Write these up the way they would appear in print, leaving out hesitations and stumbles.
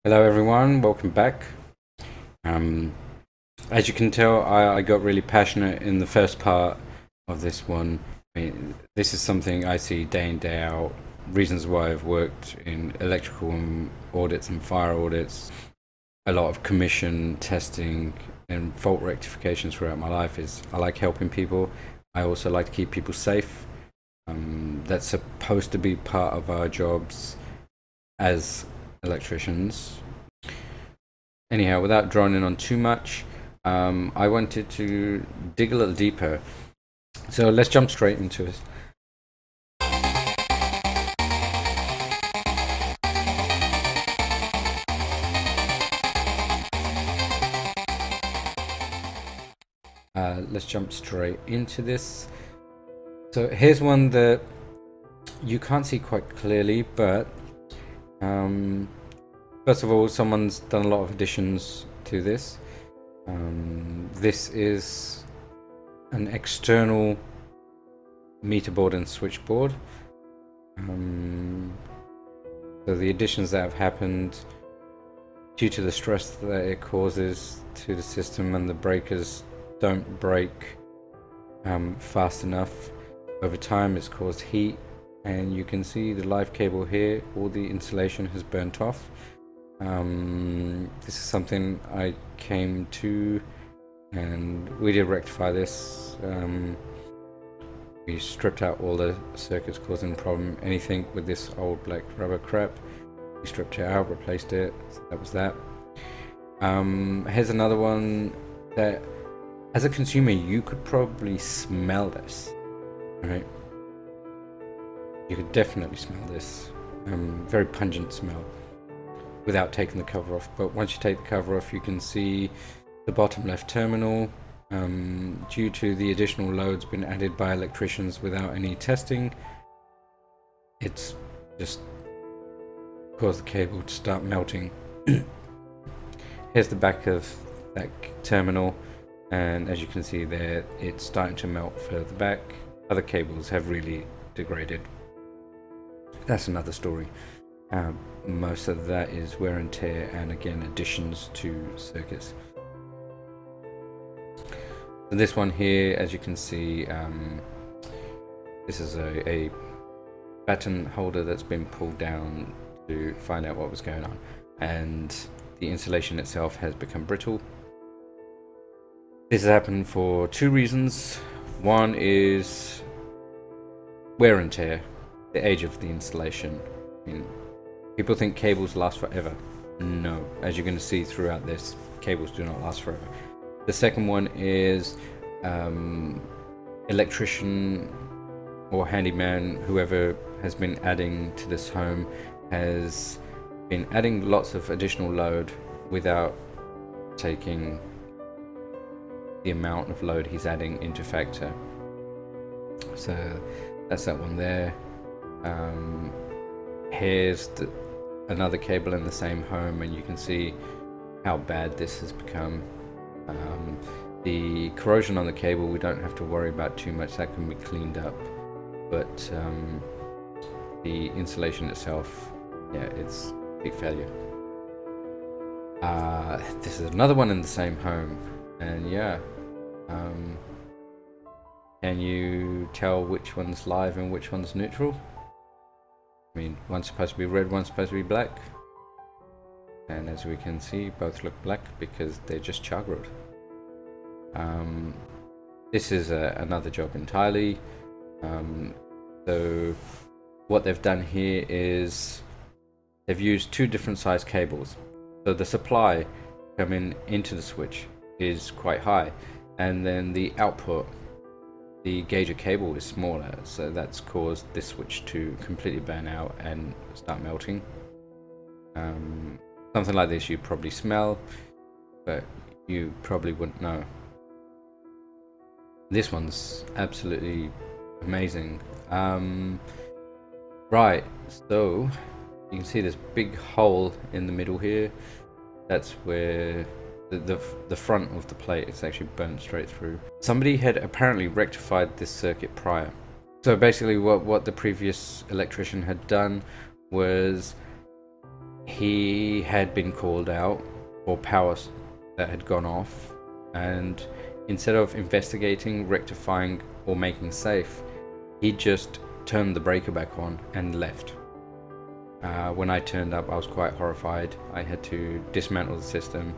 Hello everyone, welcome back. As you can tell, I got really passionate in the first part of this one. I mean, this is something I see day in, day out. Reasons why I've worked in electrical audits and fire audits, a lot of commission testing and fault rectifications throughout my life is I like helping people. I also like to keep people safe. That's supposed to be part of our jobs as electricians. Anyhow, without droning on too much, I wanted to dig a little deeper. So let's jump straight into it. Let's jump straight into this. So here's one that you can't see quite clearly, but first of all, someone's done a lot of additions to this. This is an external meter board and switchboard. So the additions that have happened due to the stress that it causes to the system, and the breakers don't break fast enough. Over time it's caused heat, and you can see the live cable here, all the insulation has burnt off. This is something I came to, and we did rectify this. We stripped out all the circuits causing the problem. Anything with this old black rubber crap, we stripped it out, replaced it. So that was that. Here's another one that, as a consumer, you could probably smell this, right? You could definitely smell this. Very pungent smell without taking the cover off. But once you take the cover off, you can see the bottom left terminal. Due to the additional loads been added by electricians without any testing, it's just caused the cable to start melting. Here's the back of that terminal, and as you can see there, it's starting to melt further back. Other cables have really degraded. That's another story. Most of that is wear and tear, and again additions to circuits. So this one here, as you can see, this is a baton holder that's been pulled down to find out what was going on, and the insulation itself has become brittle. This has happened for two reasons. One is wear and tear, the age of the insulation. I mean, people think cables last forever. No, as you're going to see throughout this, cables do not last forever. The second one is electrician or handyman, whoever has been adding to this home, has been adding lots of additional load without taking the amount of load he's adding into factor. So that's that one there. Here's another cable in the same home, and you can see how bad this has become. The corrosion on the cable we don't have to worry about too much, that can be cleaned up, but the insulation itself, yeah, it's a big failure. This is another one in the same home, and yeah, can you tell which one's live and which one's neutral? I mean, one's supposed to be red, one's supposed to be black, and as we can see, both look black because they're just char grilled. This is another job entirely. So what they've done here is they've used two different size cables. So the supply coming into the switch is quite high, and then the output, the gauge of cable, is smaller, so that's caused this switch to completely burn out and start melting. Something like this you probably smell, but you probably wouldn't know. This one's absolutely amazing. Right, so you can see this big hole in the middle here. That's where the front of the plate is actually burnt straight through. Somebody had apparently rectified this circuit prior. So basically what the previous electrician had done was he had been called out for power that had gone off, and instead of investigating, rectifying, or making safe, he just turned the breaker back on and left. When I turned up, I was quite horrified. I had to dismantle the system,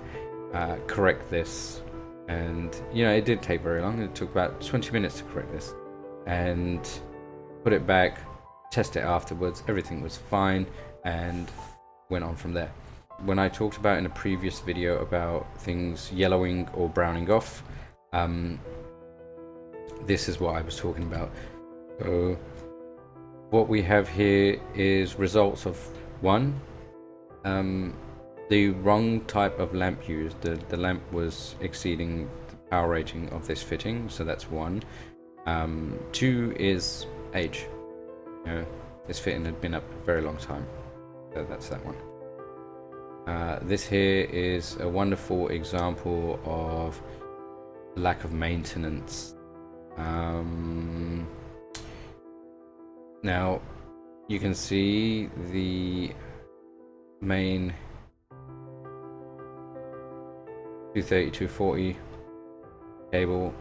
correct this, and it didn't take very long. It took about 20 minutes to correct this and put it back, test it afterwards. Everything was fine, and went on from there. When I talked about in a previous video about things yellowing or browning off, this is what I was talking about. So what we have here is results of one, the wrong type of lamp used. The lamp was exceeding the power rating of this fitting, so that's one. Two is age. This fitting had been up a very long time, so that's that one. This here is a wonderful example of lack of maintenance. Now you can see the main 230-240 cable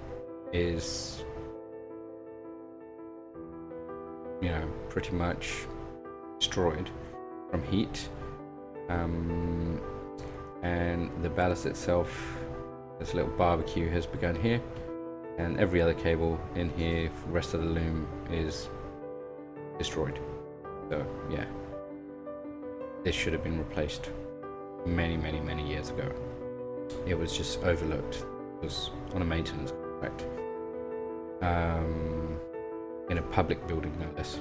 is pretty much destroyed from heat, and the ballast itself, this little barbecue has begun here, and every other cable in here for the rest of the loom is destroyed. So yeah, this should have been replaced many years ago. It was just overlooked. It was on a maintenance contract, in a public building, no less.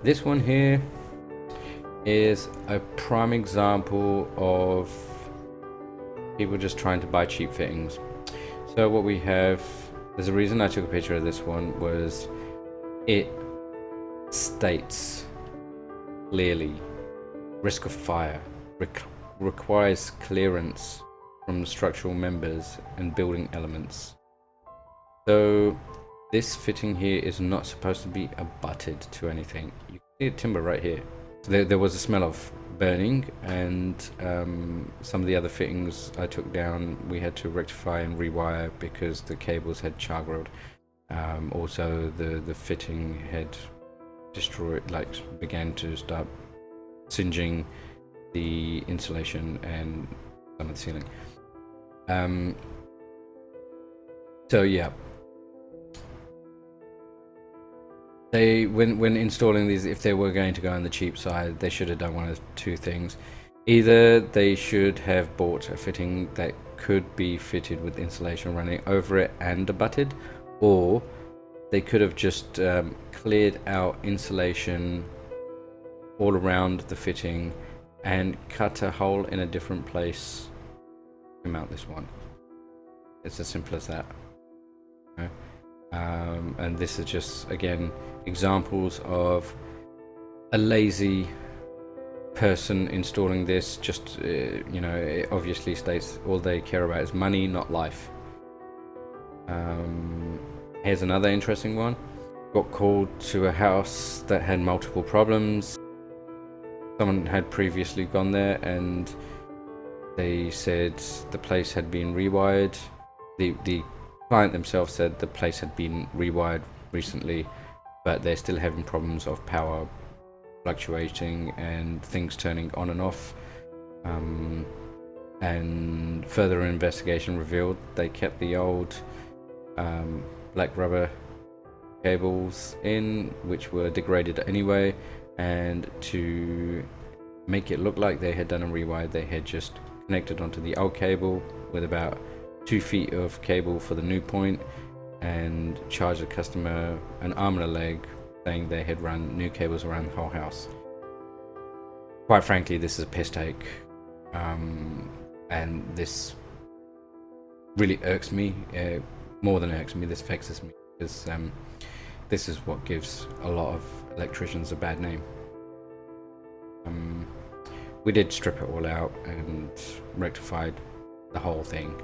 This one here is a prime example of people just trying to buy cheap fittings. So what we have, there's a reason I took a picture of this one, was it states clearly risk of fire, requires clearance from the structural members and building elements. So this fitting here is not supposed to be abutted to anything. You can see a timber right here. There was a smell of burning, and some of the other fittings I took down, we had to rectify and rewire because the cables had char grilled. Also the fitting had destroyed, began to start singeing the insulation and some of the ceiling. So yeah, they when installing these, if they were going to go on the cheap side, they should have done one of two things. Either they should have bought a fitting that could be fitted with insulation running over it and abutted, or they could have just cleared out insulation all around the fitting and cut a hole in a different place to mount this one. It's as simple as that. Okay? And this is just, again, examples of a lazy person installing this. Just it obviously states all they care about is money, not life. Here's another interesting one. Got called to a house that had multiple problems. Someone had previously gone there and they said the place had been rewired. The client themselves said the place had been rewired recently, but they're still having problems of power fluctuating and things turning on and off. And further investigation revealed they kept the old black rubber cables in, which were degraded anyway, and to make it look like they had done a rewire, they had just connected onto the old cable with about 2 feet of cable for the new point and charged the customer an arm and a leg, saying they had run new cables around the whole house. Quite frankly, this is a piss take, and this really irks me. More than irks me, this vexes me, because this is what gives a lot of electricians a bad name. We did strip it all out and rectified the whole thing.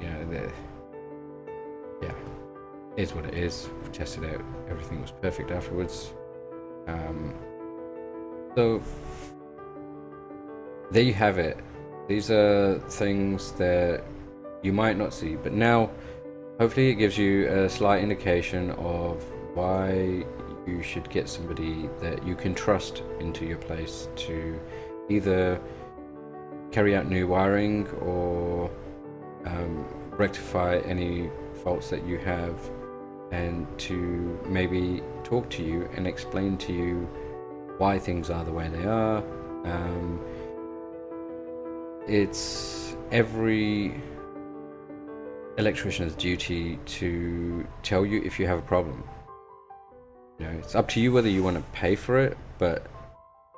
Yeah, is what it is. We tested out, everything was perfect afterwards. So there you have it. These are things that you might not see, but now hopefully it gives you a slight indication of why you should get somebody that you can trust into your place to either carry out new wiring or rectify any faults that you have, and to maybe talk to you and explain to you why things are the way they are. It's every electrician's duty to tell you if you have a problem. You know, it's up to you whether you want to pay for it, but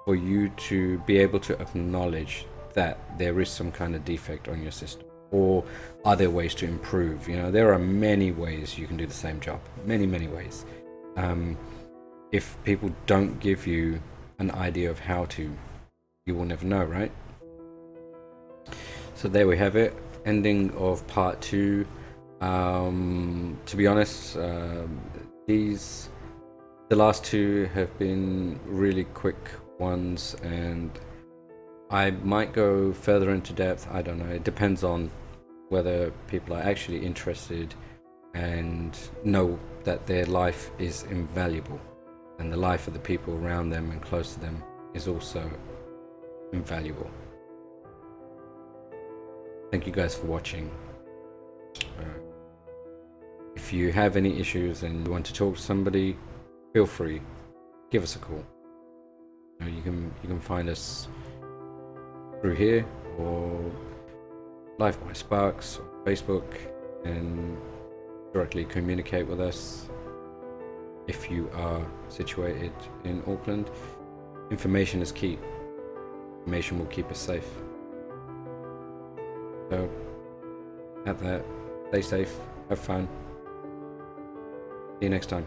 for you to be able to acknowledge that there is some kind of defect on your system, or are there ways to improve? You know, there are many ways you can do the same job, many ways. If people don't give you an idea of how to, you will never know, right? So there we have it, ending of part 2. To be honest, the last 2 have been really quick ones, and I might go further into depth. I don't know, it depends on whether people are actually interested and know that their life is invaluable, and the life of the people around them and close to them is also invaluable. Thank you guys for watching. If you have any issues and you want to talk to somebody, feel free, give us a call. You can find us through here, or Live by Sparks on Facebook, and directly communicate with us if you are situated in Auckland. Information is key. Information will keep us safe. So, at that, stay safe, have fun. See you next time.